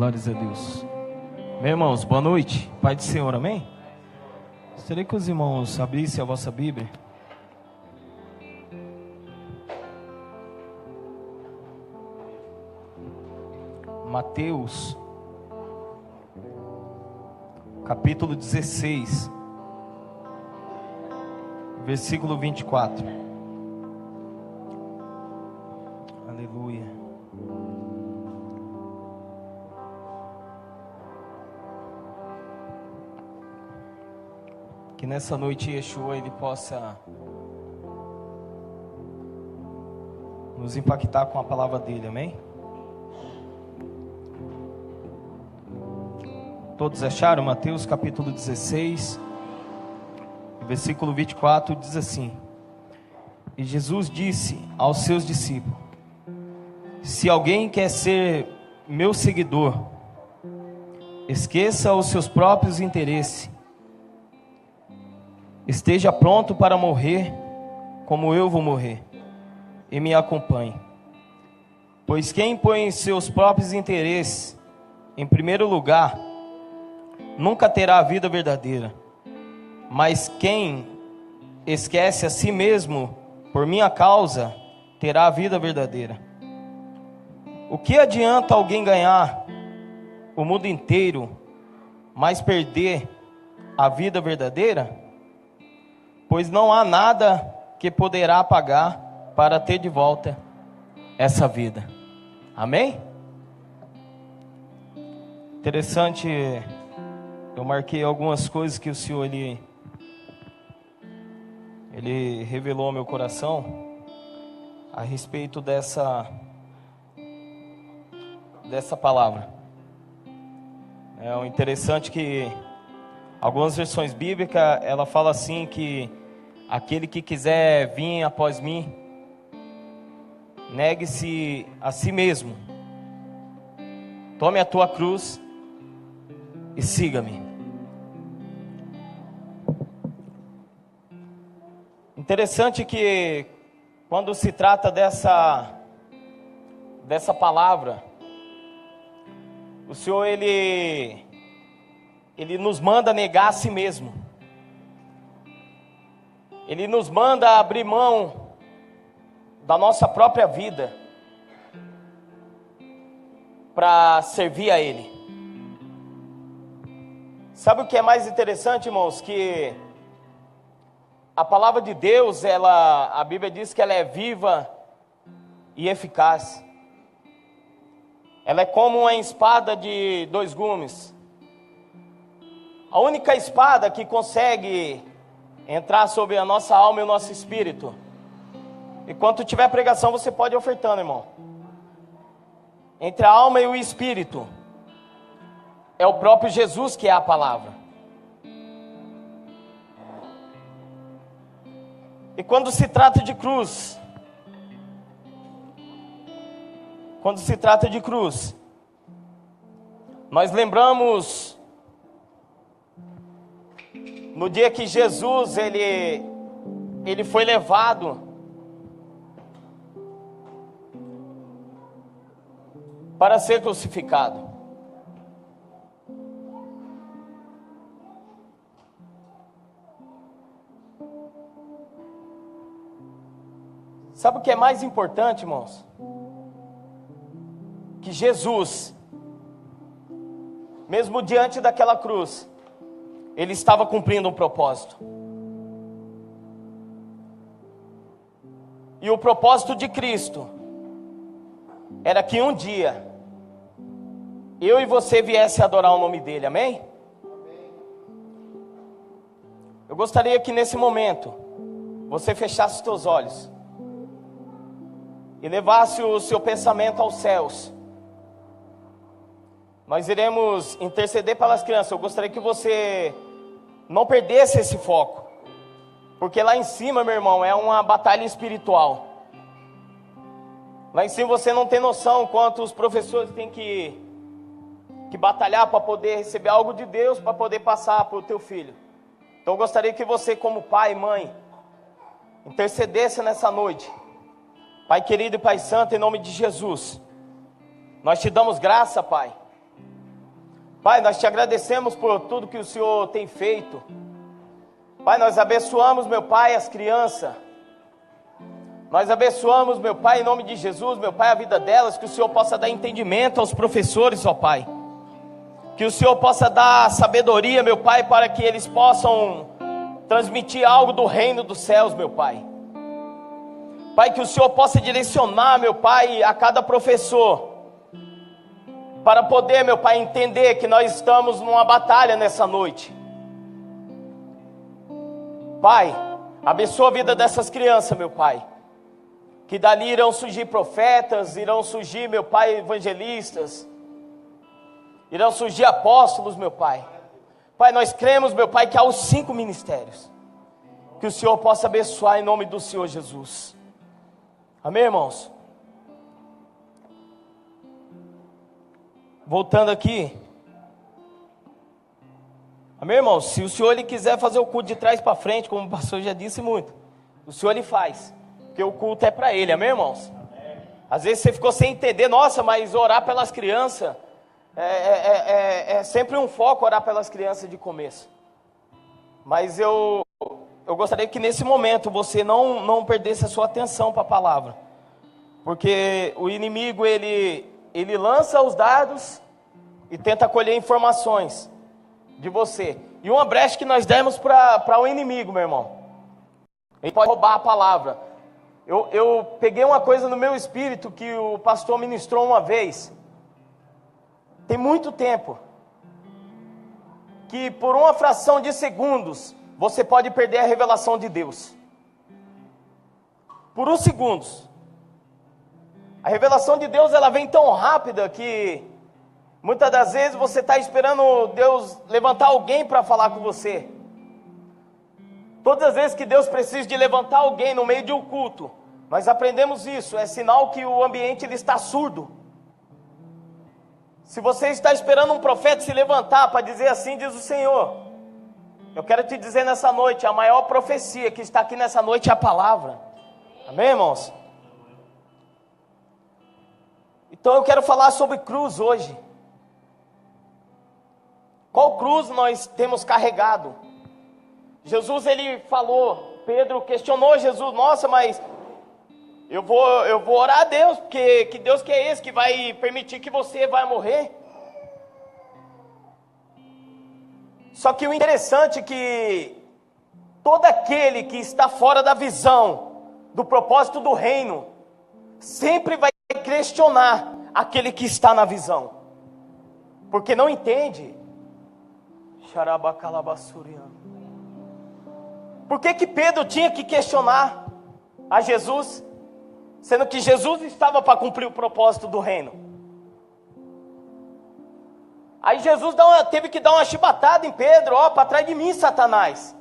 Glórias a Deus. Meus irmãos, boa noite. Pai do Senhor, amém? Gostaria que os irmãos abrissem a vossa Bíblia. Mateus, capítulo 16, versículo 24. Aleluia. Que nessa noite Yeshua ele possa nos impactar com a palavra dele, amém? Todos acharam? Mateus capítulo 16, versículo 24 diz assim: E Jesus disse aos seus discípulos: Se alguém quer ser meu seguidor, esqueça os seus próprios interesses. Esteja pronto para morrer, como eu vou morrer, e me acompanhe. Pois quem põe seus próprios interesses em primeiro lugar, nunca terá a vida verdadeira. Mas quem esquece a si mesmo, por minha causa, terá a vida verdadeira. O que adianta alguém ganhar o mundo inteiro, mas perder a vida verdadeira? Pois não há nada que poderá pagar para ter de volta essa vida. Amém? Interessante, eu marquei algumas coisas que o Senhor ele revelou ao meu coração a respeito dessa palavra. É interessante que algumas versões bíblicas, ela fala assim que aquele que quiser vir após mim, negue-se a si mesmo, tome a tua cruz e siga-me. Interessante que quando se trata dessa palavra, o Senhor ele nos manda negar a si mesmo. Ele nos manda abrir mão da nossa própria vida para servir a Ele. Sabe o que é mais interessante, irmãos? Que a palavra de Deus, a Bíblia diz que ela é viva e eficaz. Ela é como uma espada de 2 gumes. A única espada que consegue entrar sobre a nossa alma e o nosso espírito. Enquanto tiver pregação, você pode ir ofertando, irmão. Entre a alma e o espírito, é o próprio Jesus que é a palavra. E quando se trata de cruz, nós lembramos no dia que Jesus ele foi levado para ser crucificado. Sabe o que é mais importante, irmãos? Que Jesus, mesmo diante daquela cruz, Ele estava cumprindo um propósito. E o propósito de Cristo era que um dia eu e você viesse adorar o nome dEle, amém? Eu gostaria que nesse momento você fechasse os teus olhos e levasse o seu pensamento aos céus. Nós iremos interceder pelas crianças. Eu gostaria que você não perdesse esse foco, porque lá em cima, meu irmão, é uma batalha espiritual. Lá em cima você não tem noção quanto os professores têm que batalhar para poder receber algo de Deus, para poder passar para o teu filho. Então eu gostaria que você, como pai e mãe, intercedesse nessa noite. Pai querido e Pai santo, em nome de Jesus, nós te damos graça, Pai, Pai, nós te agradecemos por tudo que o Senhor tem feito. Pai, nós abençoamos, meu Pai, as crianças. Nós abençoamos, meu Pai, em nome de Jesus, meu Pai, a vida delas. Que o Senhor possa dar entendimento aos professores, ó Pai. Que o Senhor possa dar sabedoria, meu Pai, para que eles possam transmitir algo do reino dos céus, meu Pai. Pai, que o Senhor possa direcionar, meu Pai, a cada professor, para poder, meu Pai, entender que nós estamos numa batalha nessa noite. Pai, abençoa a vida dessas crianças, meu Pai. Que dali irão surgir profetas, irão surgir, meu Pai, evangelistas, irão surgir apóstolos, meu Pai. Pai, nós cremos, meu Pai, que há os 5 ministérios. Que o Senhor possa abençoar em nome do Senhor Jesus. Amém, irmãos? Voltando aqui. Amém, irmãos? Se o Senhor ele quiser fazer o culto de trás para frente, como o pastor já disse muito, o Senhor ele faz. Porque o culto é para ele, amém, irmãos? Às vezes você ficou sem entender, nossa, mas orar pelas crianças é sempre um foco, orar pelas crianças de começo. Mas eu gostaria que nesse momento você não perdesse a sua atenção para a palavra. Porque o inimigo, ele lança os dardos e tenta colher informações de você. E uma brecha que nós demos para o inimigo, meu irmão. Ele pode roubar a palavra. Eu peguei uma coisa no meu espírito que o pastor ministrou uma vez. Tem muito tempo. Que por uma fração de segundos, você pode perder a revelação de Deus. Por uns segundos. A revelação de Deus, ela vem tão rápida que muitas das vezes você está esperando Deus levantar alguém para falar com você. Todas as vezes que Deus precisa de levantar alguém no meio de um culto, nós aprendemos isso, é sinal que o ambiente ele está surdo. Se você está esperando um profeta se levantar para dizer assim, diz o Senhor, eu quero te dizer nessa noite, a maior profecia que está aqui nessa noite é a palavra. Amém, irmãos? Então eu quero falar sobre cruz hoje. Qual cruz nós temos carregado? Jesus ele falou, Pedro questionou Jesus, nossa, mas eu vou orar a Deus, porque que Deus que é esse que vai permitir que você vai morrer? Só que o interessante é que todo aquele que está fora da visão do propósito do reino, sempre vai questionar aquele que está na visão, porque não entende. Por que Pedro tinha que questionar a Jesus, sendo que Jesus estava para cumprir o propósito do reino? Aí Jesus teve que dar uma chibatada em Pedro, ó, para trás de mim, Satanás.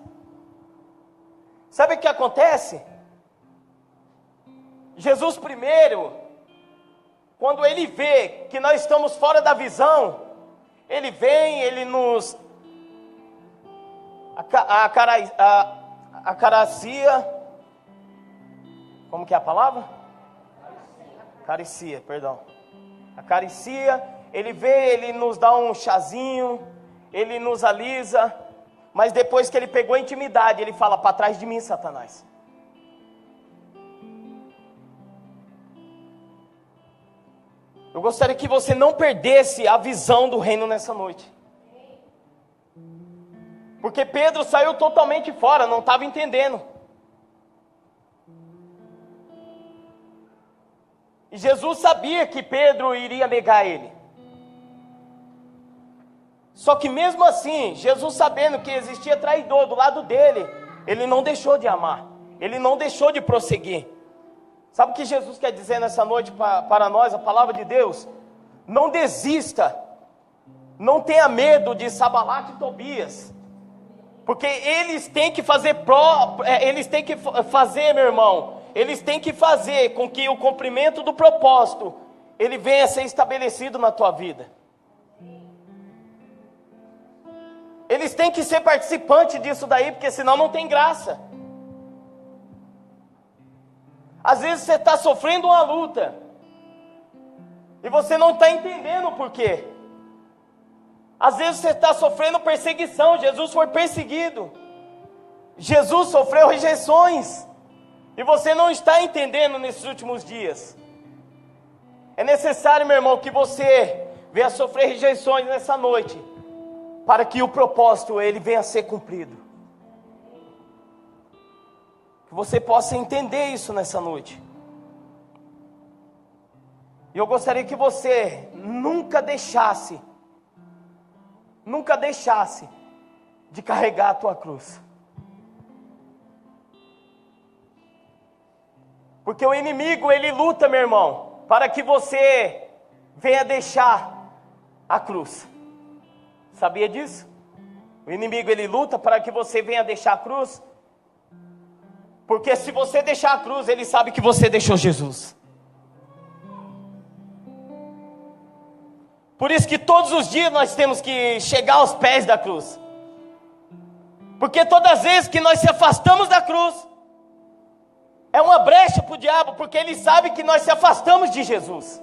Sabe o que acontece? Jesus primeiro, quando ele vê que nós estamos fora da visão, ele vem, ele nos acaricia, como que é a palavra? Acaricia, perdão. Acaricia, ele vê, ele nos dá um chazinho, ele nos alisa, mas depois que ele pegou a intimidade, ele fala, para trás de mim, Satanás. Eu gostaria que você não perdesse a visão do reino nessa noite. Porque Pedro saiu totalmente fora, não estava entendendo. E Jesus sabia que Pedro iria negar ele. Só que mesmo assim, Jesus sabendo que existia traidor do lado dele, ele não deixou de amar, ele não deixou de prosseguir. Sabe o que Jesus quer dizer nessa noite para nós, a palavra de Deus? Não desista, não tenha medo de Sanbalate e Tobias, porque eles têm que fazer, meu irmão, eles têm que fazer com que o cumprimento do propósito, ele venha a ser estabelecido na tua vida. Eles têm que ser participantes disso daí, porque senão não tem graça. Às vezes você está sofrendo uma luta, e você não está entendendo o porquê. Às vezes você está sofrendo perseguição. Jesus foi perseguido. Jesus sofreu rejeições. E você não está entendendo nesses últimos dias. É necessário, meu irmão, que você venha sofrer rejeições nessa noite, para que o propósito ele venha a ser cumprido. Que você possa entender isso nessa noite. E eu gostaria que você nunca deixasse de carregar a tua cruz. Porque o inimigo, ele luta, meu irmão, para que você venha deixar a cruz. Sabia disso? O inimigo, ele luta para que você venha deixar a cruz. Porque se você deixar a cruz, ele sabe que você deixou Jesus. Por isso que todos os dias nós temos que chegar aos pés da cruz. Porque todas as vezes que nós se afastamos da cruz, é uma brecha para o diabo, porque ele sabe que nós se afastamos de Jesus.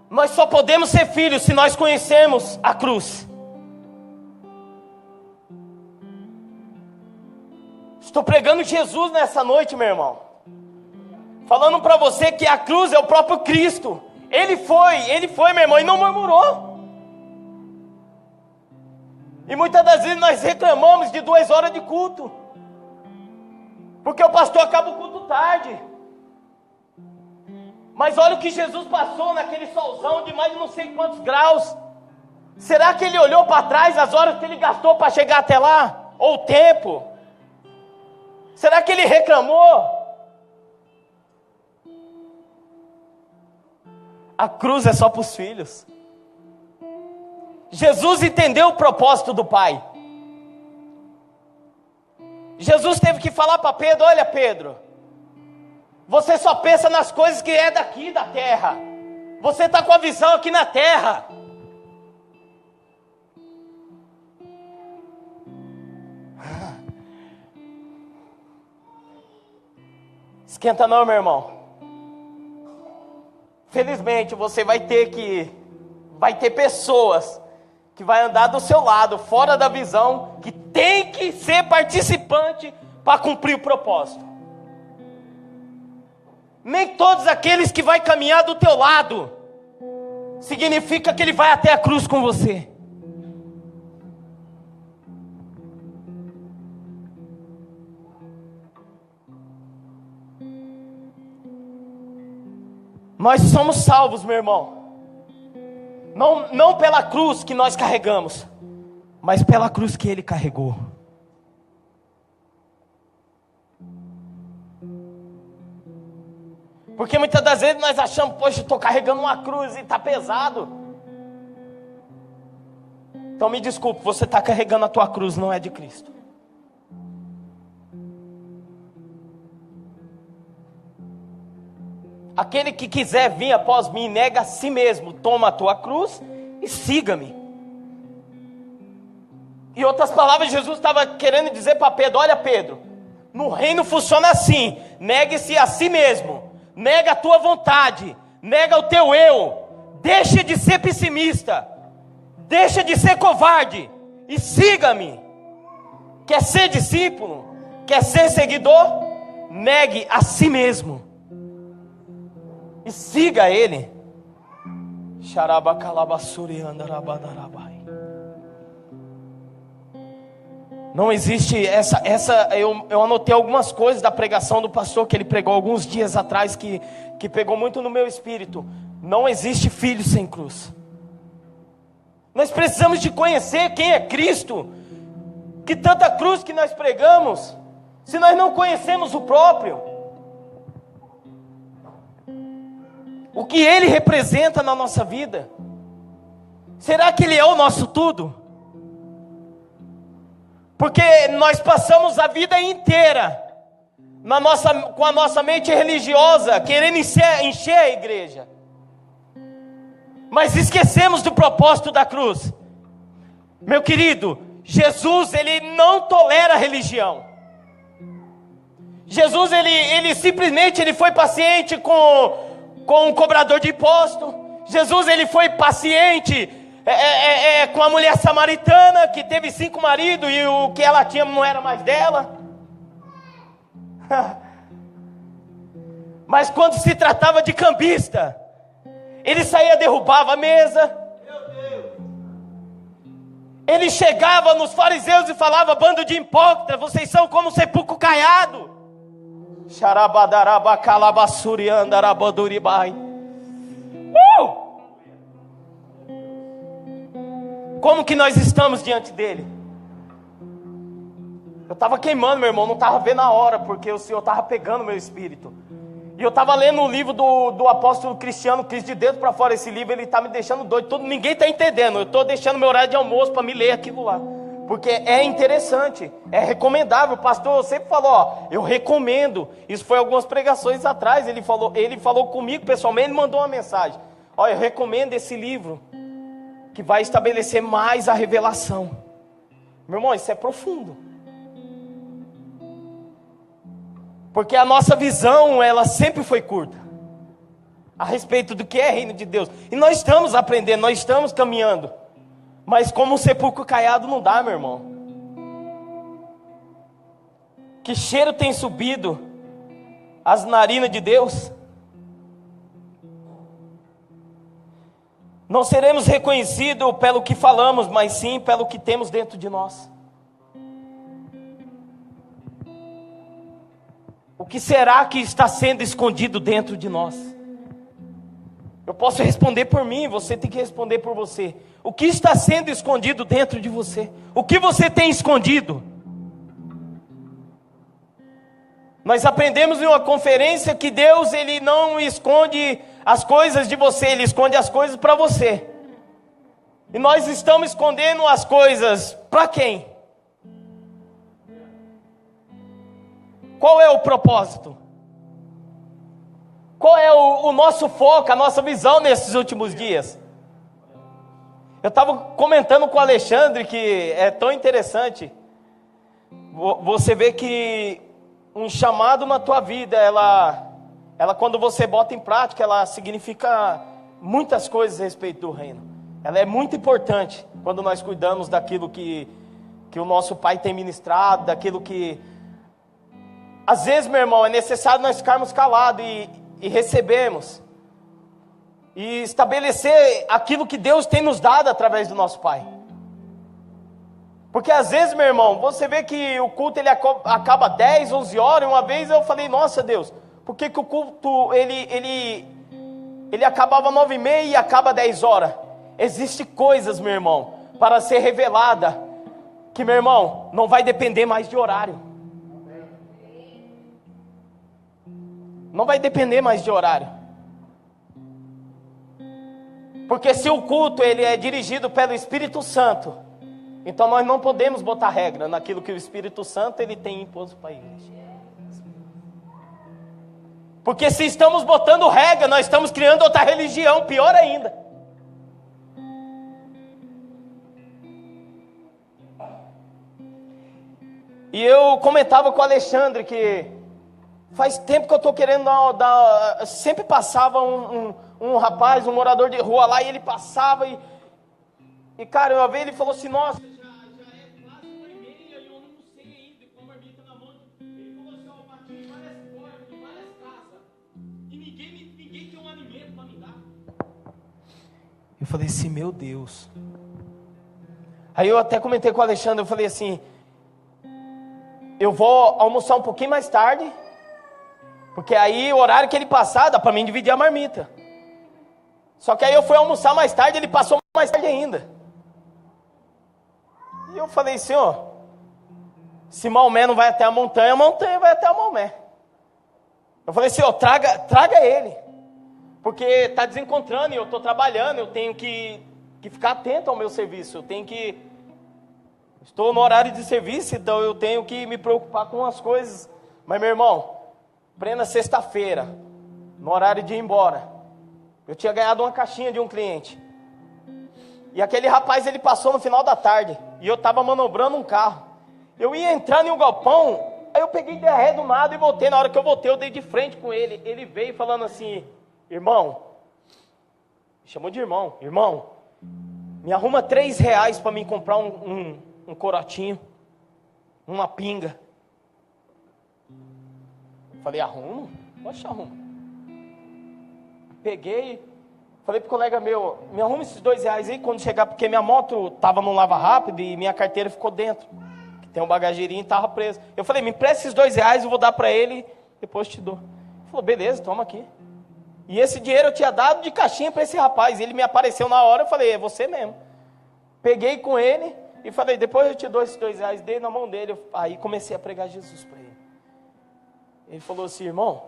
Nós só podemos ser filhos se nós conhecermos a cruz. Estou pregando Jesus nessa noite, meu irmão. Falando para você que a cruz é o próprio Cristo. Ele foi, meu irmão, e não murmurou. E muitas das vezes nós reclamamos de 2 horas de culto, porque o pastor acaba o culto tarde. Mas olha o que Jesus passou naquele solzão de mais de não sei quantos graus. Será que ele olhou para trás as horas que ele gastou para chegar até lá? Ou o tempo? Será que ele reclamou? A cruz é só para os filhos. Jesus entendeu o propósito do Pai. Jesus teve que falar para Pedro: olha, Pedro, você só pensa nas coisas que é daqui da terra. Você está com a visão aqui na terra. Esquenta não, meu irmão. Felizmente você vai ter pessoas que vai andar do seu lado, fora da visão, que tem que ser participante para cumprir o propósito. Nem todos aqueles que vai caminhar do teu lado significa que ele vai até a cruz com você. Nós somos salvos, meu irmão. Não pela cruz que nós carregamos, mas pela cruz que ele carregou. Porque muitas das vezes nós achamos: poxa, eu estou carregando uma cruz e está pesado. Então me desculpe, você está carregando a tua cruz, não é de Cristo. Aquele que quiser vir após mim, nega a si mesmo, toma a tua cruz e siga-me. Em outras palavras, Jesus estava querendo dizer para Pedro: olha, Pedro, no reino funciona assim: negue-se a si mesmo, nega a tua vontade, nega o teu eu, deixa de ser pessimista, deixa de ser covarde e siga-me. Quer ser discípulo? Quer ser seguidor? Negue a si mesmo e siga ele. Não existe eu anotei algumas coisas da pregação do pastor que ele pregou alguns dias atrás que pegou muito no meu espírito. Não existe filho sem cruz. Nós precisamos de conhecer quem é Cristo. Que tanta cruz que nós pregamos, se nós não conhecemos o próprio. O que ele representa na nossa vida? Será que ele é o nosso tudo? Porque nós passamos a vida inteira com a nossa mente religiosa, querendo encher a igreja, mas esquecemos do propósito da cruz. Meu querido, Jesus, ele não tolera religião. Jesus, ele simplesmente foi paciente com um cobrador de imposto, Jesus, ele foi paciente com a mulher samaritana que teve 5 maridos e o que ela tinha não era mais dela. Mas quando se tratava de cambista, ele saía, derrubava a mesa. Ele chegava nos fariseus e falava: bando de hipócritas, vocês são como um sepulcro caiado. Como que nós estamos diante dele? Eu estava queimando, meu irmão, não estava vendo a hora, porque o Senhor estava pegando meu espírito. E eu estava lendo o livro do apóstolo Cristiano, Cristo de dentro para fora. Esse livro, ele está me deixando doido. Ninguém está entendendo. Eu estou deixando meu horário de almoço para me ler aquilo lá. Porque é interessante, é recomendável. O pastor sempre falou, ó, eu recomendo. Isso foi algumas pregações atrás. Ele falou comigo pessoalmente, ele mandou uma mensagem. Ó, eu recomendo esse livro, que vai estabelecer mais a revelação. Meu irmão, isso é profundo. Porque a nossa visão, ela sempre foi curta a respeito do que é reino de Deus. E nós estamos aprendendo, nós estamos caminhando. Mas como um sepulcro caiado não dá, meu irmão. Que cheiro tem subido as narinas de Deus? Não seremos reconhecidos pelo que falamos, mas sim pelo que temos dentro de nós. O que será que está sendo escondido dentro de nós? Eu posso responder por mim, você tem que responder por você. O que está sendo escondido dentro de você? O que você tem escondido? Nós aprendemos em uma conferência que Deus, ele não esconde as coisas de você, ele esconde as coisas para você. E nós estamos escondendo as coisas para quem? Qual é o propósito? Qual é o nosso foco, a nossa visão nesses últimos dias? Eu estava comentando com o Alexandre que é tão interessante. Você vê que um chamado na tua vida, ela quando você bota em prática, ela significa muitas coisas a respeito do reino. Ela é muito importante quando nós cuidamos daquilo que o nosso Pai tem ministrado, daquilo que... Às vezes, meu irmão, é necessário nós ficarmos calados e recebermos. E estabelecer aquilo que Deus tem nos dado através do nosso Pai. Porque às vezes, meu irmão, você vê que o culto ele acaba 10, 11 horas. E uma vez eu falei, nossa Deus, por que o culto ele acabava 9h30 e acaba 10 horas? Existem coisas, meu irmão, para ser revelada, que, meu irmão, não vai depender mais de horário. Não vai depender mais de horário. Porque se o culto ele é dirigido pelo Espírito Santo, então nós não podemos botar regra naquilo que o Espírito Santo ele tem imposto para a igreja. Porque se estamos botando regra, nós estamos criando outra religião, pior ainda. E eu comentava com o Alexandre que faz tempo que eu estou querendo dar... Sempre passava um rapaz, um morador de rua lá, e ele passava e cara, uma vez ele falou assim, nossa, já é quase 1h30 e eu não sei ainda, com a marmita na mão. Ele falou assim, ó, eu bati em várias portas, em várias casas, e ninguém tem um alimento para me dar. Eu falei assim, meu Deus. Aí eu até comentei com o Alexandre, eu falei assim, eu vou almoçar um pouquinho mais tarde, porque aí o horário que ele passar, dá para mim dividir a marmita. Só que aí eu fui almoçar mais tarde, ele passou mais tarde ainda. E eu falei, Senhor, se Maomé não vai até a montanha vai até a Maomé. Eu falei, Senhor, traga ele. Porque está desencontrando e eu estou trabalhando, eu tenho que ficar atento ao meu serviço. Estou no horário de serviço, então eu tenho que me preocupar com as coisas. Mas, meu irmão, plena sexta-feira, no horário de ir embora, eu tinha ganhado uma caixinha de um cliente. E aquele rapaz, ele passou no final da tarde, e eu estava manobrando um carro. Eu ia entrar em um galpão, aí eu peguei de ré do nada e voltei. Na hora que eu voltei, eu dei de frente com ele. Ele veio falando assim, irmão, Chamou de irmão. Irmão, me arruma R$3 para mim comprar um corotinho, uma pinga. Falei, arrumo? Poxa, arrumo. Peguei, falei pro colega meu, me arruma esses R$2 aí quando chegar, porque minha moto tava no lava rápido e minha carteira ficou dentro. Que tem um bagageirinho e tava preso. Eu falei, me empresta esses R$2, eu vou dar para ele, depois eu te dou. Ele falou, beleza, toma aqui. E esse dinheiro eu tinha dado de caixinha para esse rapaz. Ele me apareceu na hora, eu falei, é você mesmo. Peguei com ele e falei, depois eu te dou esses R$2, dei na mão dele. Aí comecei a pregar Jesus para ele. Ele falou assim, irmão,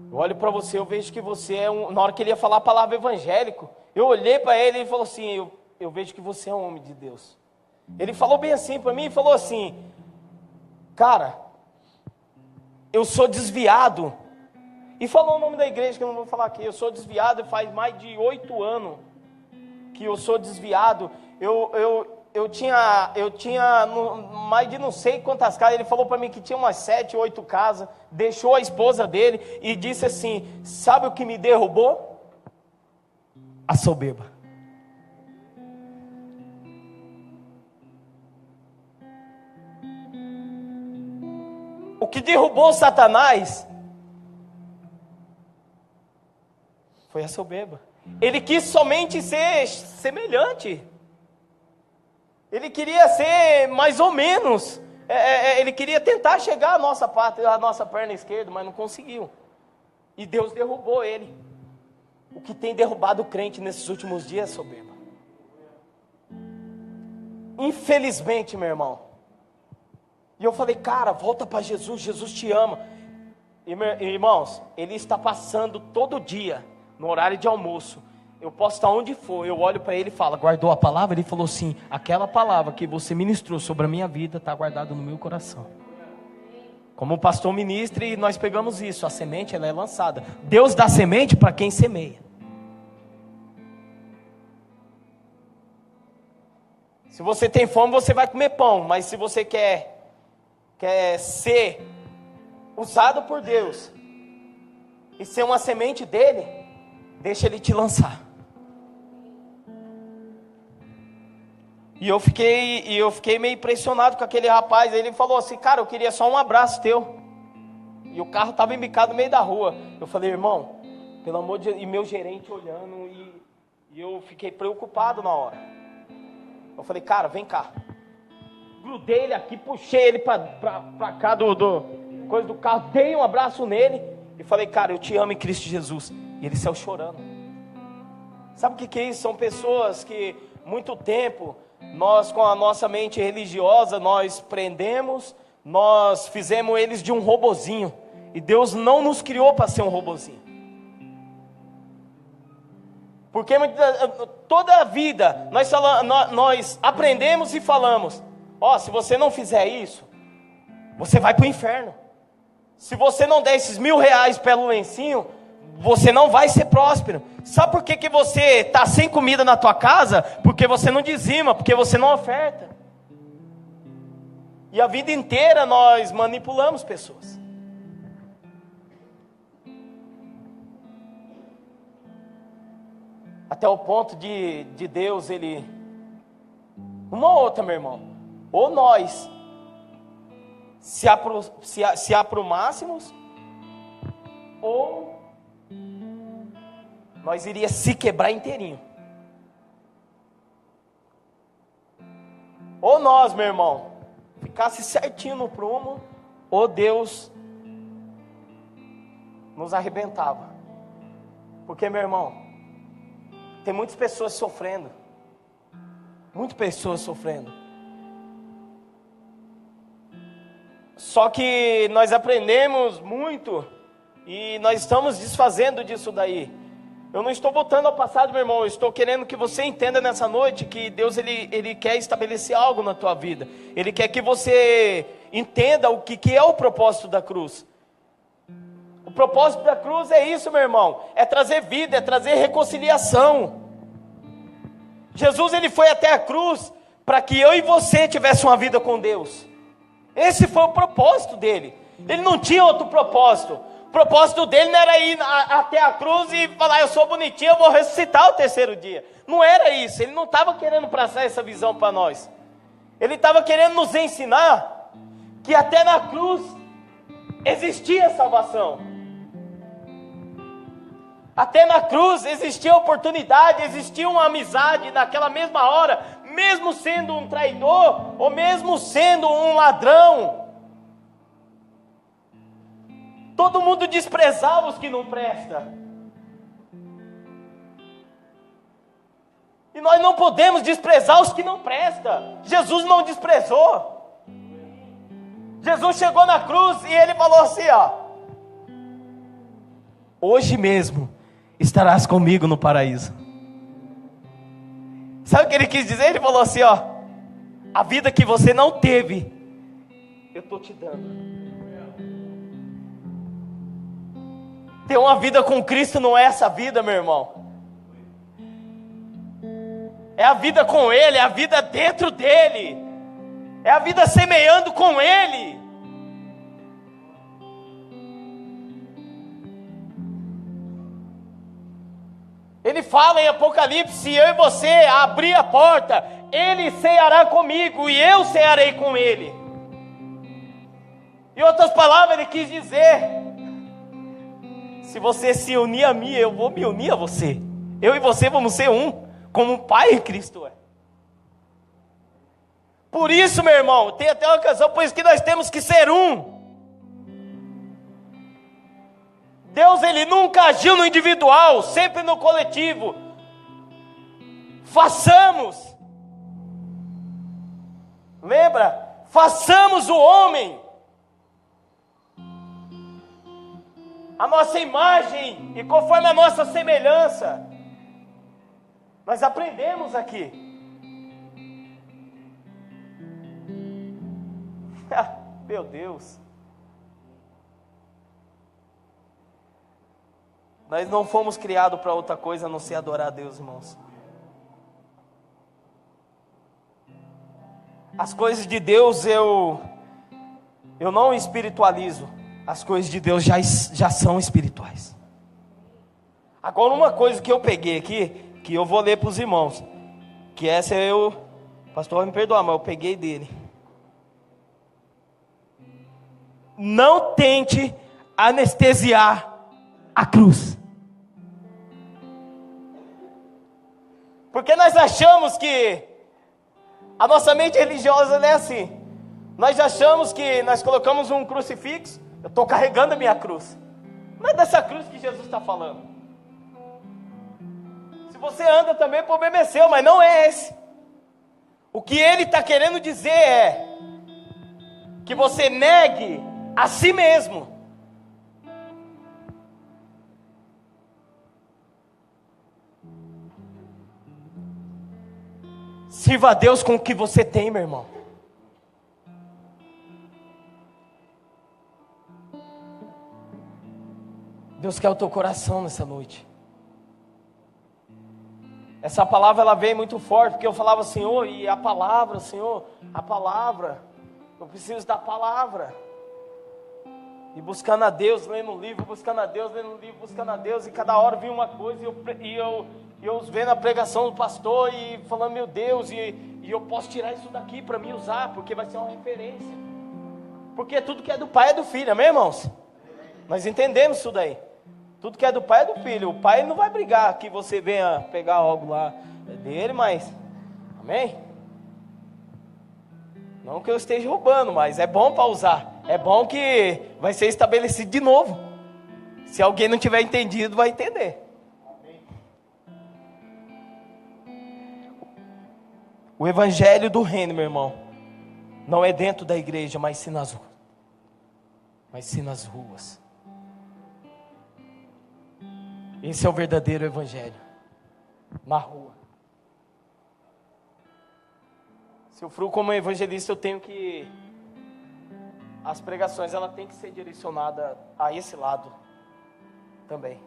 eu olho para você, eu vejo que você é na hora que ele ia falar a palavra evangélico, eu olhei para ele e ele falou assim, eu vejo que você é um homem de Deus. Ele falou bem assim para mim, e falou assim, cara, eu sou desviado. E falou o nome da igreja, que eu não vou falar aqui. Eu sou desviado faz mais de 8 anos que eu sou desviado. Eu tinha mais de não sei quantas casas. Ele falou para mim que tinha umas 7, 8 casas. Deixou a esposa dele e disse assim, sabe o que me derrubou? A soberba. O que derrubou Satanás foi a soberba. Ele quis somente ser semelhante. Ele queria ser mais ou menos. Ele queria tentar chegar à nossa perna esquerda, mas não conseguiu. E Deus derrubou ele. O que tem derrubado o crente nesses últimos dias é soberba. Infelizmente, meu irmão. E eu falei, cara, volta para Jesus, Jesus te ama. Irmãos, ele está passando todo dia, no horário de almoço, eu posso estar onde for, eu olho para ele e falo, guardou a palavra? Ele falou assim, aquela palavra que você ministrou sobre a minha vida está guardada no meu coração. Como o pastor ministra, e nós pegamos isso, a semente ela é lançada. Deus dá semente para quem semeia. Se você tem fome, você vai comer pão, mas se você quer ser usado por Deus e ser uma semente dele, deixa ele te lançar. E eu fiquei meio impressionado com aquele rapaz. Ele falou assim, cara, eu queria só um abraço teu. E o carro estava embicado no meio da rua. Eu falei, irmão, pelo amor de Deus. E meu gerente olhando, e eu fiquei preocupado na hora. Eu falei, cara, vem cá. Grudei ele aqui, puxei ele pra cá coisa do carro, dei um abraço nele e falei, cara, eu te amo em Cristo Jesus. E ele saiu chorando. Sabe o que é isso? São pessoas que muito tempo nós, com a nossa mente religiosa, nós prendemos, nós fizemos eles de um robozinho. E Deus não nos criou para ser um robozinho. Porque toda a vida nós aprendemos e falamos, se você não fizer isso, você vai para o inferno. Se você não der esses R$1.000 pelo lencinho, você não vai ser próspero. Sabe por que você está sem comida na tua casa? Porque você não dizima, porque você não oferta. E a vida inteira nós manipulamos pessoas. Até o ponto de Deus, ele... Uma outra, meu irmão. Ou nós se aprumássemos, ou nós iria se quebrar inteirinho. Ou nós, meu irmão, ficasse certinho no prumo, ou Deus nos arrebentava. Porque, meu irmão, tem muitas pessoas sofrendo. Muitas pessoas sofrendo. Só que nós aprendemos muito e nós estamos desfazendo disso daí. Eu não estou voltando ao passado, meu irmão. Eu estou querendo que você entenda nessa noite que Deus ele quer estabelecer algo na tua vida. Ele quer que você entenda o que é o propósito da cruz. O propósito da cruz é isso, meu irmão. É trazer vida, é trazer reconciliação. Jesus ele foi até a cruz para que eu e você tivesse uma vida com Deus. Esse foi o propósito dele. Ele não tinha outro propósito. O propósito dele não era ir até a cruz e falar, eu sou bonitinho, eu vou ressuscitar o terceiro dia. Não era isso, ele não estava querendo passar essa visão para nós. Ele estava querendo nos ensinar que até na cruz existia salvação. Até na cruz existia oportunidade, existia uma amizade naquela mesma hora, mesmo sendo um traidor, ou mesmo sendo um ladrão. Todo mundo desprezava os que não prestam. E nós não podemos desprezar os que não prestam. Jesus não desprezou. Jesus chegou na cruz e ele falou assim, ó: hoje mesmo estarás comigo no paraíso. Sabe o que ele quis dizer? Ele falou assim, ó: a vida que você não teve, eu estou te dando. Ter uma vida com Cristo não é essa vida, meu irmão. É a vida com Ele, é a vida dentro dEle. É a vida semeando com Ele. Ele fala em Apocalipse, se eu e você abrir a porta, Ele ceará comigo e eu cearei com Ele. Em outras palavras, Ele quis dizer, se você se unir a mim, eu vou me unir a você. Eu e você vamos ser um, como o Pai em Cristo é. Por isso, meu irmão, tem até uma canção, por isso que nós temos que ser um. Deus, Ele nunca agiu no individual, sempre no coletivo. Façamos. Lembra? Façamos o homem a nossa imagem e conforme a nossa semelhança. Nós aprendemos aqui. Meu Deus. Nós não fomos criados para outra coisa a não ser adorar a Deus, irmãos. As coisas de Deus eu não espiritualizo. As coisas de Deus já são espirituais. Agora uma coisa que eu peguei aqui, que eu vou ler para os irmãos, que essa pastor vai me perdoar, mas eu peguei dele. Não tente anestesiar a cruz. Porque nós achamos que a nossa mente religiosa é assim. Nós achamos que nós colocamos um crucifixo, eu estou carregando a minha cruz. Não é dessa cruz que Jesus está falando. Se você anda também, o problema é seu, mas não é esse. O que ele está querendo dizer é que você negue a si mesmo. Sirva a Deus com o que você tem, meu irmão. Deus quer o teu coração nessa noite. Essa palavra ela veio muito forte, porque eu falava, Senhor, e a palavra, Senhor, a palavra, eu preciso da palavra. E buscando a Deus, lendo um livro, buscando a Deus, lendo um livro, buscando a Deus, e cada hora vinha uma coisa, e eu vendo a pregação do pastor, e falando, meu Deus, e eu posso tirar isso daqui para me usar, porque vai ser uma referência. Porque tudo que é do Pai é do Filho, amém, irmãos? Nós entendemos isso daí. Tudo que é do Pai é do Filho. O Pai não vai brigar que você venha pegar algo lá dele, mas, amém? Não que eu esteja roubando, mas é bom para usar. É bom que vai ser estabelecido de novo. Se alguém não tiver entendido, vai entender. O evangelho do reino, meu irmão, não é dentro da igreja, mas sim nas ruas. Esse é o verdadeiro evangelho. Na rua. Se eu for como evangelista, eu tenho que... As pregações, ela tem que ser direcionada a esse lado também.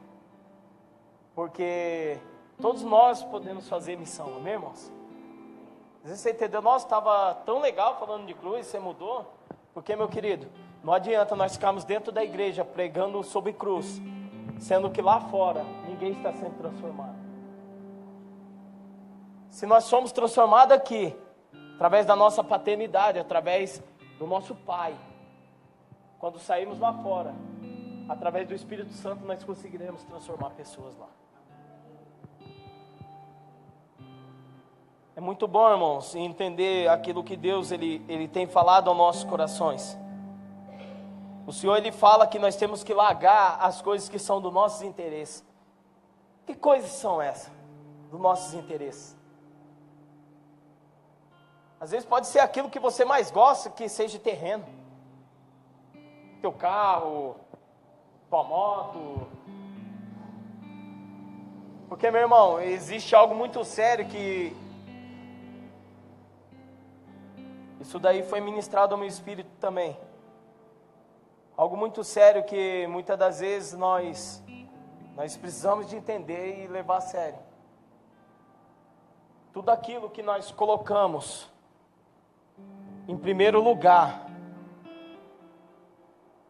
Porque todos nós podemos fazer missão, não é, irmãos? Às vezes você entendeu, nossa, estava tão legal falando de cruz, você mudou. Porque, meu querido, Não adianta nós ficarmos dentro da igreja pregando sobre cruz, sendo que lá fora ninguém está sendo transformado. Se nós somos transformados aqui, através da nossa paternidade, através do nosso Pai, quando sairmos lá fora, através do Espírito Santo, nós conseguiremos transformar pessoas lá. É muito bom, irmãos, entender aquilo que Deus ele tem falado aos nossos corações. O Senhor, Ele fala que nós temos que largar as coisas que são dos nossos interesses. Que coisas são essas? Dos nossos interesses. Às vezes pode ser aquilo que você mais gosta, que seja terreno. Teu carro, tua moto. Porque, meu irmão, existe algo muito sério que... Isso daí foi ministrado ao meu espírito também. Algo muito sério que muitas das vezes nós precisamos de entender e levar a sério. Tudo aquilo que nós colocamos em primeiro lugar,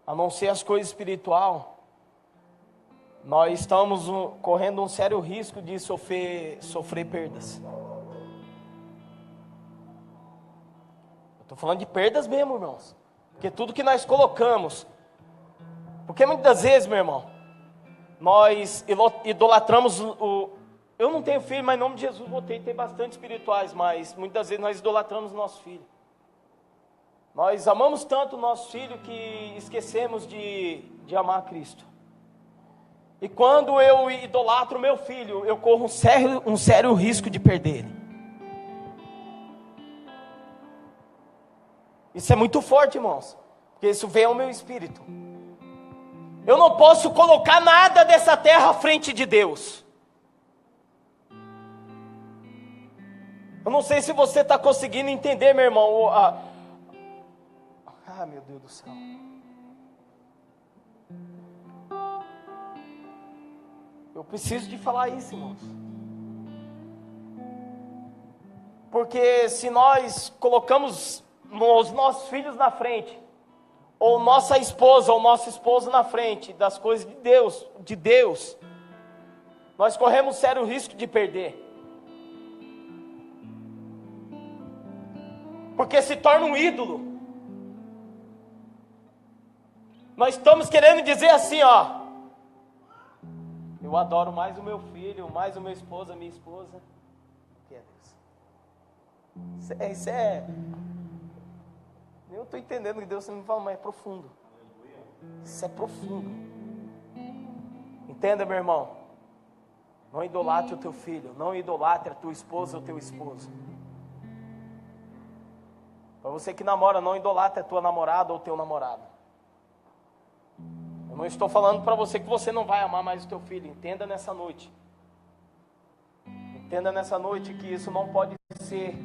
a não ser as coisas espirituais, nós estamos correndo um sério risco de sofrer perdas. Eu estou falando de perdas mesmo, irmãos. Porque tudo que nós colocamos... Porque muitas vezes, meu irmão, nós idolatramos o... Eu não tenho filho, mas em nome de Jesus voltei a ter bastante espirituais, mas muitas vezes nós idolatramos o nosso filho. Nós amamos tanto o nosso filho que esquecemos de amar a Cristo. E quando eu idolatro o meu filho, eu corro um sério risco de perder ele. Isso é muito forte, irmãos, porque isso vem ao meu espírito. Eu não posso colocar nada dessa terra à frente de Deus. Eu não sei se você está conseguindo entender, meu irmão. Meu Deus do céu. Eu preciso de falar isso, irmãos. Porque se nós colocamos os nossos filhos na frente, ou nossa esposa ou nosso esposo na frente das coisas de Deus, nós corremos sério risco de perder. Porque se torna um ídolo. Nós estamos querendo dizer assim, ó: eu adoro mais o meu filho, mais o meu esposo, a minha esposa, que é Deus. Isso é... Eu estou entendendo que Deus me fala, mas é profundo. Isso é profundo. Entenda, meu irmão. Não idolatre o teu filho. Não idolatre a tua esposa ou teu esposo. Para você que namora, não idolatre a tua namorada ou teu namorado. Eu não estou falando para você que você não vai amar mais o teu filho. Entenda nessa noite. Entenda nessa noite que isso não pode ser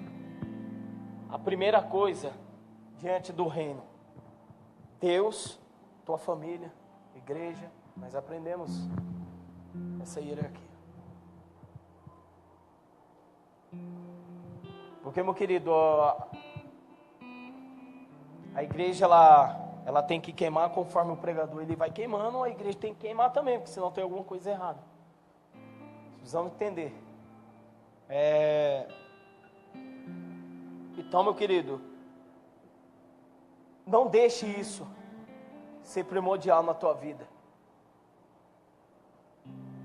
a primeira coisa diante do reino. Deus, tua família, igreja, nós aprendemos essa hierarquia. Porque, meu querido, a igreja ela tem que queimar conforme o pregador ele vai queimando, a igreja tem que queimar também, porque senão tem alguma coisa errada. Precisamos entender. Então, meu querido, não deixe isso ser primordial na tua vida.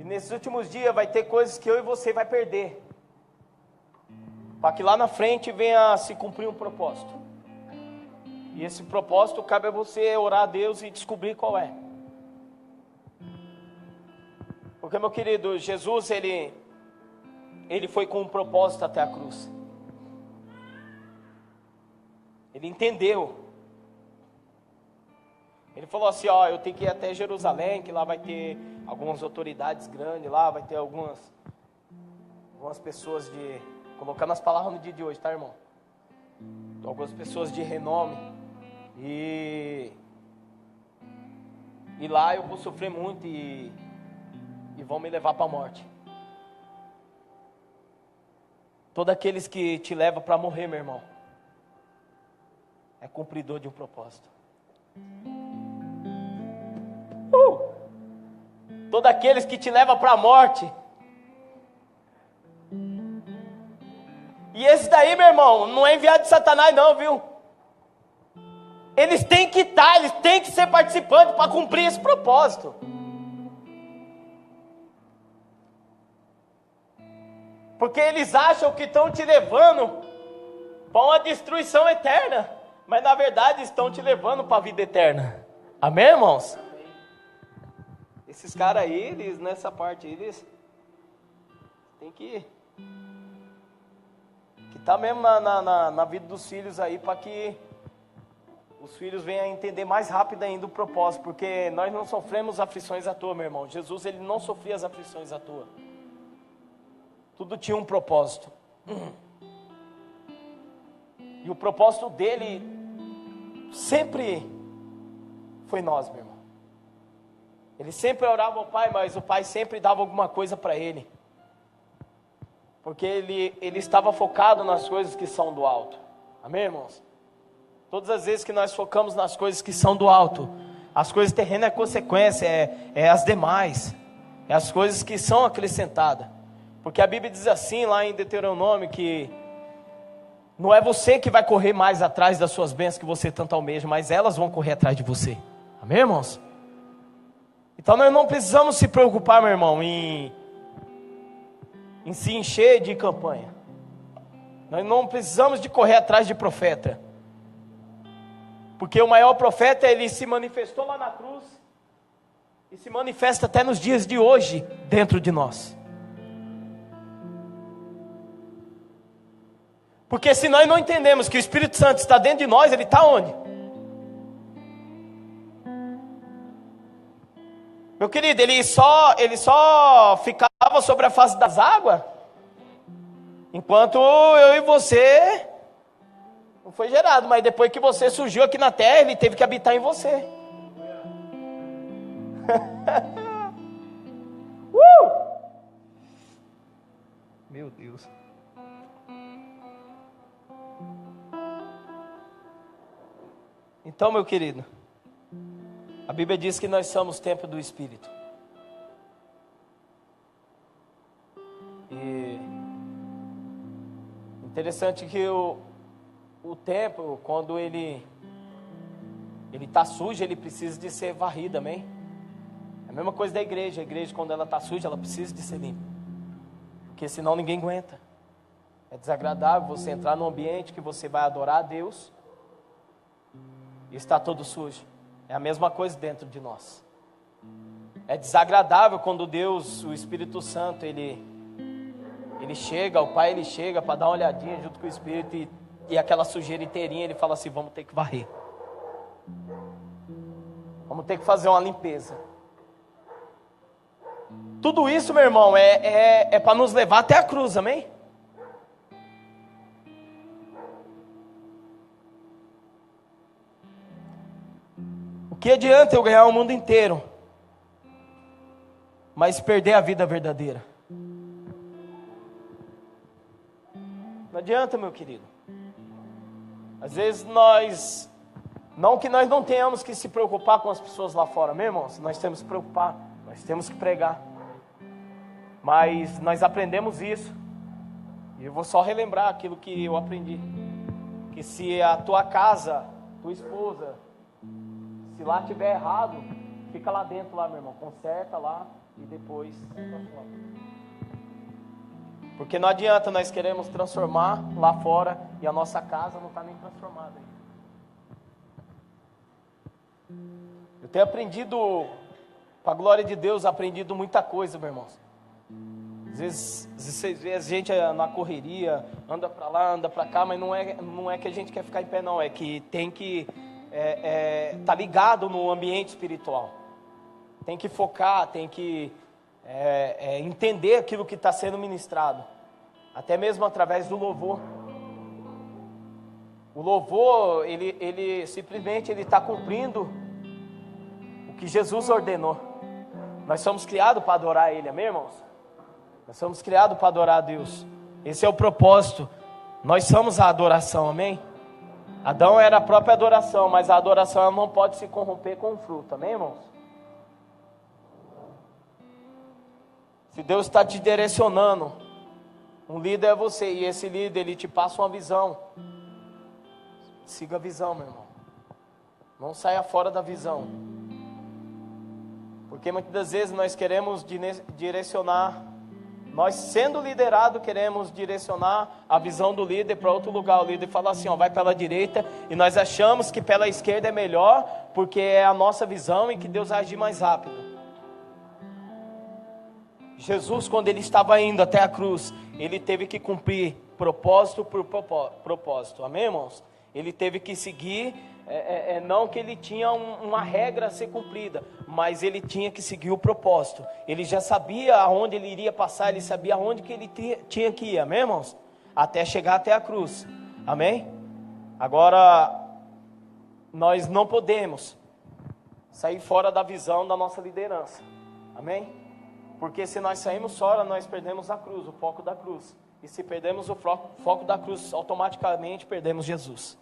E nesses últimos dias vai ter coisas que eu e você vai perder, para que lá na frente venha a se cumprir um propósito. E esse propósito cabe a você orar a Deus e descobrir qual é. Porque, meu querido, Jesus ele foi com um propósito até a cruz. Ele entendeu. Ele falou assim, ó, eu tenho que ir até Jerusalém, que lá vai ter algumas autoridades grandes lá, vai ter algumas pessoas colocando as palavras no dia de hoje, tá, irmão? Algumas pessoas de renome, e lá eu vou sofrer muito e vão me levar para a morte. Todos aqueles que te levam para morrer, meu irmão, é cumpridor de um propósito. Todos aqueles que te levam para a morte. E esse daí, meu irmão, não é enviado de Satanás não, viu? Eles têm que estar, eles têm que ser participantes para cumprir esse propósito. Porque eles acham que estão te levando para uma destruição eterna, mas na verdade estão te levando para a vida eterna. Amém, irmãos? Esses caras aí, eles, nessa parte, eles tem que estar mesmo na vida dos filhos aí, para que os filhos venham a entender mais rápido ainda o propósito, porque nós não sofremos aflições à toa, meu irmão. Jesus, ele não sofria as aflições à toa. Tudo tinha um propósito. E o propósito dele sempre foi nós, meu irmão. Ele sempre orava ao Pai, mas o Pai sempre dava alguma coisa para ele. Porque ele estava focado nas coisas que são do alto. Amém, irmãos? Todas as vezes que nós focamos nas coisas que são do alto, as coisas terrenas é consequência, é as demais. É as coisas que são acrescentadas. Porque a Bíblia diz assim, lá em Deuteronômio, que não é você que vai correr mais atrás das suas bênçãos que você tanto almeja, mas elas vão correr atrás de você. Amém, irmãos? Então nós não precisamos se preocupar, meu irmão, em se encher de campanha. Nós não precisamos de correr atrás de profeta. Porque o maior profeta, ele se manifestou lá na cruz e se manifesta até nos dias de hoje dentro de nós. Porque se nós não entendemos que o Espírito Santo está dentro de nós, ele está onde? Meu querido, ele só ficava sobre a face das águas enquanto eu e você não foi gerado, mas depois que você surgiu aqui na terra, ele teve que habitar em você. Meu Deus. Então, meu querido, a Bíblia diz que nós somos templo do Espírito. E interessante que o templo, quando ele está sujo, ele precisa de ser varrido, amém? É a mesma coisa da igreja. A igreja, quando ela está suja, ela precisa de ser limpa. Porque senão ninguém aguenta. É desagradável você entrar num ambiente que você vai adorar a Deus e está todo sujo. É a mesma coisa dentro de nós. É desagradável quando Deus, o Espírito Santo, ele chega, o Pai, ele chega para dar uma olhadinha junto com o Espírito e aquela sujeira inteirinha, ele fala assim: vamos ter que varrer. Vamos ter que fazer uma limpeza. Tudo isso, meu irmão, é para nos levar até a cruz, amém? O que adianta eu ganhar o mundo inteiro, mas perder a vida verdadeira? Não adianta, meu querido. Às vezes não que nós não tenhamos que se preocupar com as pessoas lá fora, meu irmão, nós temos que se preocupar, nós temos que pregar. Mas nós aprendemos isso, e eu vou só relembrar aquilo que eu aprendi, que se a tua casa, tua esposa, se lá tiver errado, fica lá dentro lá, meu irmão, conserta lá e depois transforma. Porque não adianta nós queremos transformar lá fora e a nossa casa não está nem transformada ainda. Eu tenho aprendido, para a glória de Deus, aprendido muita coisa, meu irmão. Às vezes vocês veem a gente na correria, anda para lá, anda para cá, mas não é que a gente quer ficar em pé, não. É que tem que tá ligado no ambiente espiritual. Tem que focar, tem que entender aquilo que está sendo ministrado. Até mesmo através do louvor. O louvor, ele simplesmente está cumprindo o que Jesus ordenou. Nós somos criados para adorar Ele, amém, irmãos? Nós somos criados para adorar a Deus. Esse é o propósito. Nós somos a adoração, amém? Adão era a própria adoração, mas a adoração ela não pode se corromper com o fruto, amém, irmãos? Se Deus está te direcionando, um líder é você, e esse líder, ele te passa uma visão. Siga a visão, meu irmão. Não saia fora da visão. Porque muitas das vezes nós queremos direcionar, nós sendo liderado, queremos direcionar a visão do líder para outro lugar. O líder fala assim, ó, vai pela direita, e nós achamos que pela esquerda é melhor, porque é a nossa visão e que Deus vai agir mais rápido. Jesus, quando ele estava indo até a cruz, ele teve que cumprir propósito por propósito, amém, irmãos? Ele teve que seguir, não que ele tinha uma regra a ser cumprida, mas ele tinha que seguir o propósito. Ele já sabia aonde ele iria passar, ele sabia aonde que ele tinha que ir, amém, irmãos? Até chegar até a cruz, amém? Agora, nós não podemos sair fora da visão da nossa liderança, amém? Porque se nós saímos fora, nós perdemos a cruz, o foco da cruz. E se perdemos o foco da cruz, automaticamente perdemos Jesus.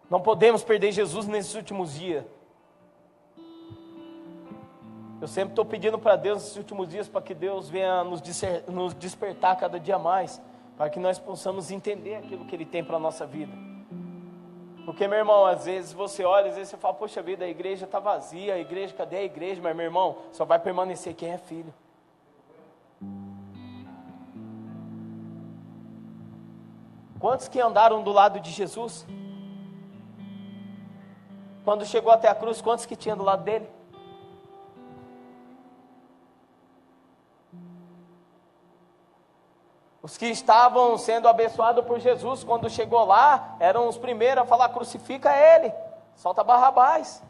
Não podemos perder Jesus nesses últimos dias. Eu sempre estou pedindo para Deus nesses últimos dias, para que Deus venha nos despertar cada dia mais, para que nós possamos entender aquilo que Ele tem para a nossa vida. Porque, meu irmão, às vezes você olha, às vezes você fala, poxa vida, a igreja está vazia, a igreja, cadê a igreja? Mas, meu irmão, só vai permanecer quem é filho. Quantos que andaram do lado de Jesus? Quando chegou até a cruz, quantos que tinha do lado dele? Os que estavam sendo abençoados por Jesus, quando chegou lá, eram os primeiros a falar, crucifica ele, solta Barrabás.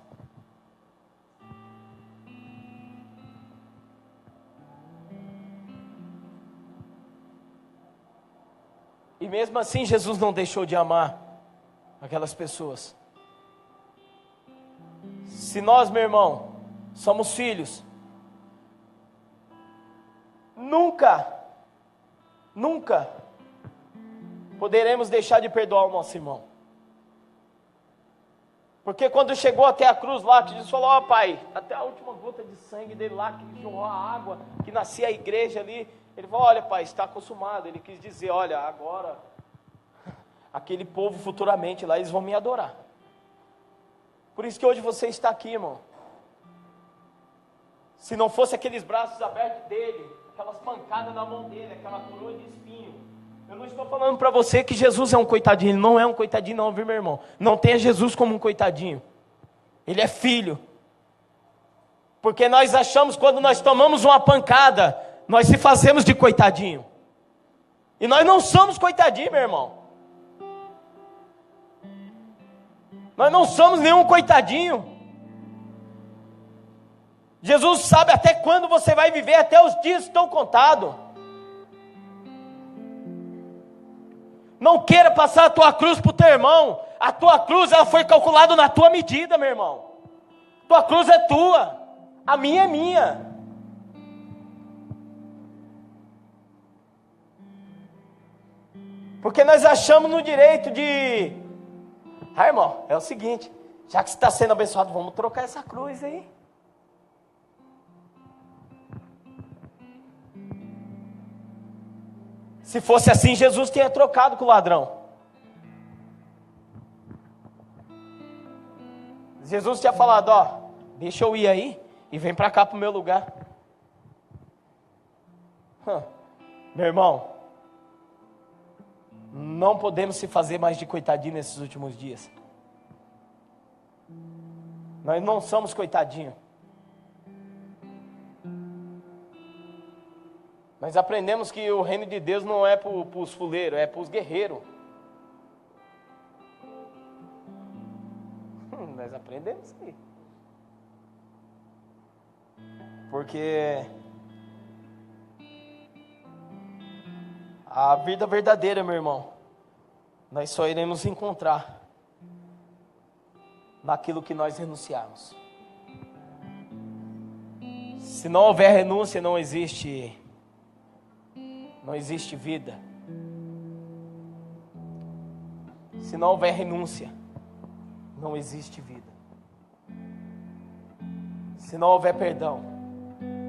E mesmo assim, Jesus não deixou de amar aquelas pessoas. Se nós, meu irmão, somos filhos, nunca poderemos deixar de perdoar o nosso irmão. Porque quando chegou até a cruz lá, que Jesus falou, ó pai, até a última gota de sangue dele lá, que jorrou a água, que nascia a igreja ali, ele falou, olha pai, está consumado. Ele quis dizer, olha, agora, aquele povo futuramente lá, eles vão me adorar. Por isso que hoje você está aqui, irmão. Se não fosse aqueles braços abertos dele, aquelas pancadas na mão dele, aquela coroa de espinho, eu não estou falando para você que Jesus é um coitadinho. Ele não é um coitadinho não, viu, meu irmão? Não tenha Jesus como um coitadinho. Ele é filho. Porque nós achamos, quando nós tomamos uma pancada, nós se fazemos de coitadinho. E nós não somos coitadinho, meu irmão. Nós não somos nenhum coitadinho. Jesus sabe até quando você vai viver, até os dias estão contados. Não queira passar a tua cruz para o teu irmão. A tua cruz, ela foi calculada na tua medida, meu irmão. Tua cruz é tua, a minha é minha. Porque nós achamos no direito de... irmão, é o seguinte, já que você está sendo abençoado, vamos trocar essa cruz aí. Se fosse assim, Jesus tinha trocado com o ladrão. Jesus tinha falado, ó, deixa eu ir aí e vem para cá para o meu lugar. Meu irmão, não podemos se fazer mais de coitadinho nesses últimos dias. Nós não somos coitadinhos. Nós aprendemos que o reino de Deus não é para os fuleiros, é para os guerreiros. Nós aprendemos isso aí. Porque a vida verdadeira, meu irmão, nós só iremos encontrar naquilo que nós renunciarmos. Se não houver renúncia, não existe vida. Se não houver renúncia, não existe vida. Se não houver perdão,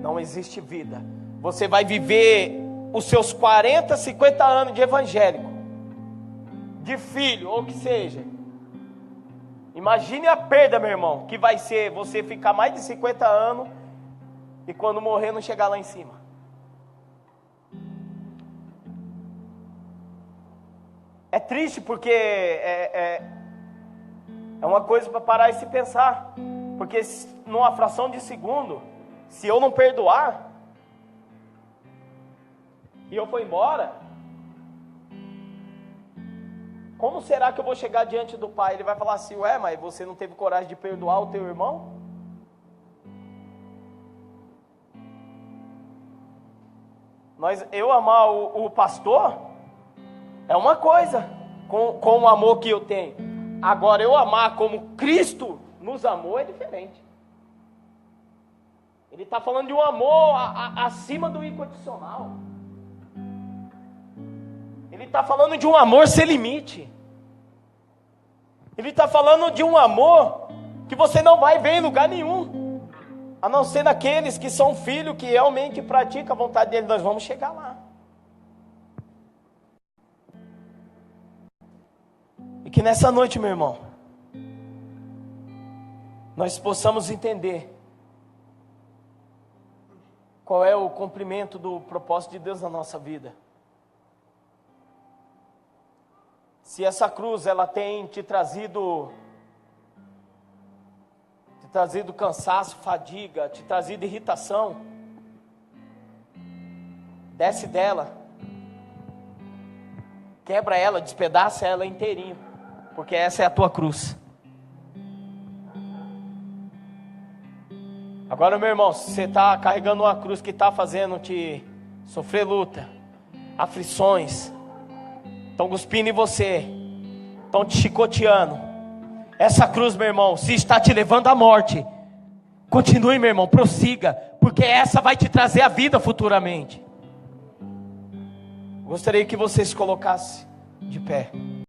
não existe vida. Você vai viver os seus 40, 50 anos de evangélico, de filho, ou que seja. Imagine a perda, meu irmão, que vai ser você ficar mais de 50 anos e quando morrer não chegar lá em cima. É triste porque é uma coisa para parar e se pensar. Porque numa fração de segundo, se eu não perdoar e eu for embora, como será que eu vou chegar diante do Pai? Ele vai falar assim: ué, mas você não teve coragem de perdoar o teu irmão? Eu amar o pastor é uma coisa, com o amor que eu tenho. Agora, eu amar como Cristo nos amou é diferente. Ele está falando de um amor acima do incondicional. Ele está falando de um amor sem limite. Ele está falando de um amor que você não vai ver em lugar nenhum, a não ser naqueles que são filhos, que realmente praticam a vontade dele. Nós vamos chegar lá. E que nessa noite, meu irmão, nós possamos entender qual é o cumprimento do propósito de Deus na nossa vida. Se essa cruz ela tem te trazido cansaço, fadiga, te trazido irritação, desce dela, quebra ela, despedaça ela inteirinho, porque essa é a tua cruz. Agora, meu irmão, se você está carregando uma cruz que está fazendo te sofrer luta, aflições, estão cuspindo em você, estão te chicoteando, essa cruz, meu irmão, se está te levando à morte, continue, meu irmão, prossiga, porque essa vai te trazer a vida futuramente. Gostaria que você se colocasse de pé.